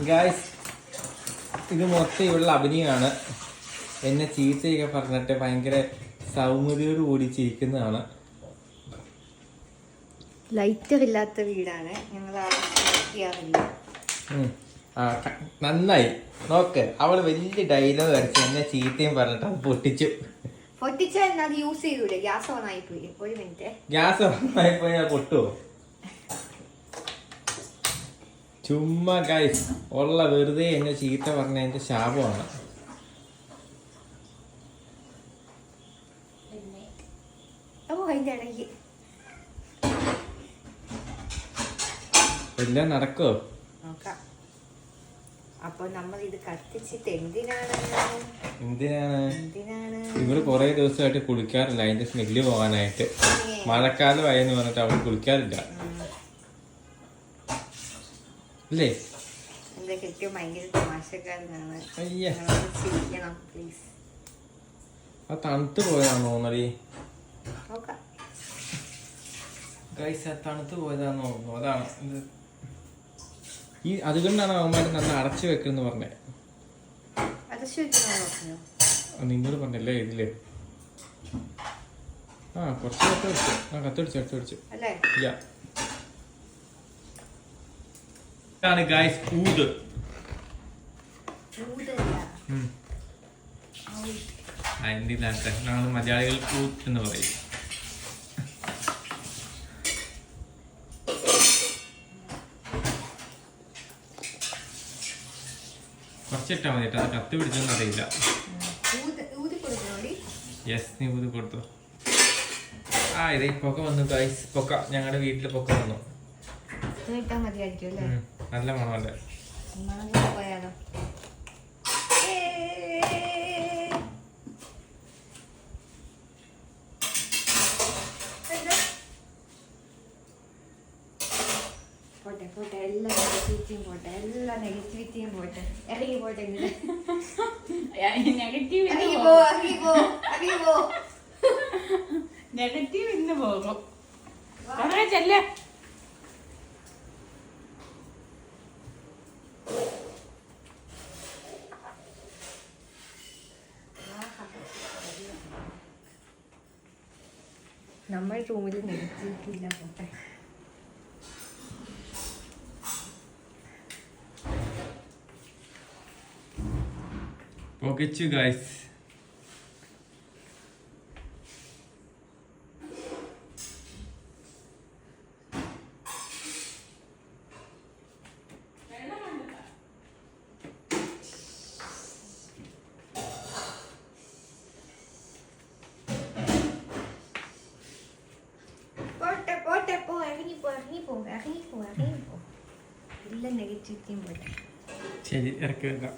Guys, ഇത് മൊത്തം ഇവളുടെ അഭിനയമാണ്. എന്നെ ചീത്തയൊക്കെ പറഞ്ഞിട്ട് ഭയങ്കര സൗമ്യതയോട് കൂടി ചിരിക്കുന്നതാണ്. ലൈറ്റർ ഇല്ലാത്ത വീടാണ്, ഞങ്ങൾ നന്നായി. നോക്ക്, അവള് വലിയ ഡയലോഗ് അടിച്ച് എന്നെ ചീത്തയും പറഞ്ഞിട്ട് അത് പൊട്ടിച്ചു. യൂസ് ചെയ്തൂടെ? ഗ്യാസ് ഓൺ ആയിപ്പോയി. ഒരു മിനിറ്റ്. ഗ്യാസ് ഓൺ ആയിപ്പോയി അത് പൊട്ടുവോ? ചുമ്മാ ഗൈസ്, ഉള്ള വെറുതെ എന്നെ ചീത്ത പറഞ്ഞ എന്റെ ശാപമാണ്. എല്ലാം നടക്കോ? അപ്പൊ നമ്മൾ ഇത് കത്തിച്ചിട്ട് എന്തിനാണ് ഇവള് കൊറേ ദിവസമായിട്ട് കുളിക്കാറില്ല, അതിന്റെ സ്മെല്ല് പോകാനായിട്ട്. മഴക്കാലമായെന്ന് പറഞ്ഞിട്ട് അവള് കുളിക്കാറില്ല അല്ലേ? ആ തണുത്ത് പോയതാണോ തോന്നടി ഗൈസ്? ആ തണുത്ത് പോയതാന്ന് തോന്നുന്നു. അതാണ് ഇത്. ഈ അതുകൊണ്ടാണ് അവന്മാര് നല്ല അടച്ചു വെക്കെന്ന് പറഞ്ഞേ. നിന്നോട് പറഞ്ഞല്ലേ ഇതില്? കുറച്ച് കത്തടിച്ചു. ഇതാണ് ഗൈസ് ഊത്. ഹിന്ദിയിലാട്ടെ, ഞങ്ങൾ മലയാളികൾ ഊത് എന്ന് പറയും. കുറച്ചിട്ടാ മതി കേട്ടോ, അത് കത്തി പിടിച്ചൊന്നും അറിയില്ല. യെസ്, നീ ഊതി കൊടുത്തു. ഇതേ പൊക്ക വന്നു ഗൈസ്, പൊക്ക. ഞങ്ങളുടെ വീട്ടില് പൊക്ക വന്നു. നല്ല മണമല്ലേ? പോട്ടെ, എല്ലാ നെഗറ്റിവിറ്റിയും പോട്ടെ. ഇറങ്ങി പോട്ടെ. നെഗറ്റീവ് ഇന്ന് പോകും. ചെല്ലേ നമ്മുടെ റൂമിൽ നെഗറ്റിവിറ്റി ഇല്ല. പോട്ടെ. പൊകച്ചു ഗൈസ്. എല്ലാ നെഗറ്റിവിറ്റിയും പോട്ടെ. ശരി, ഇറക്കി വെക്കാം.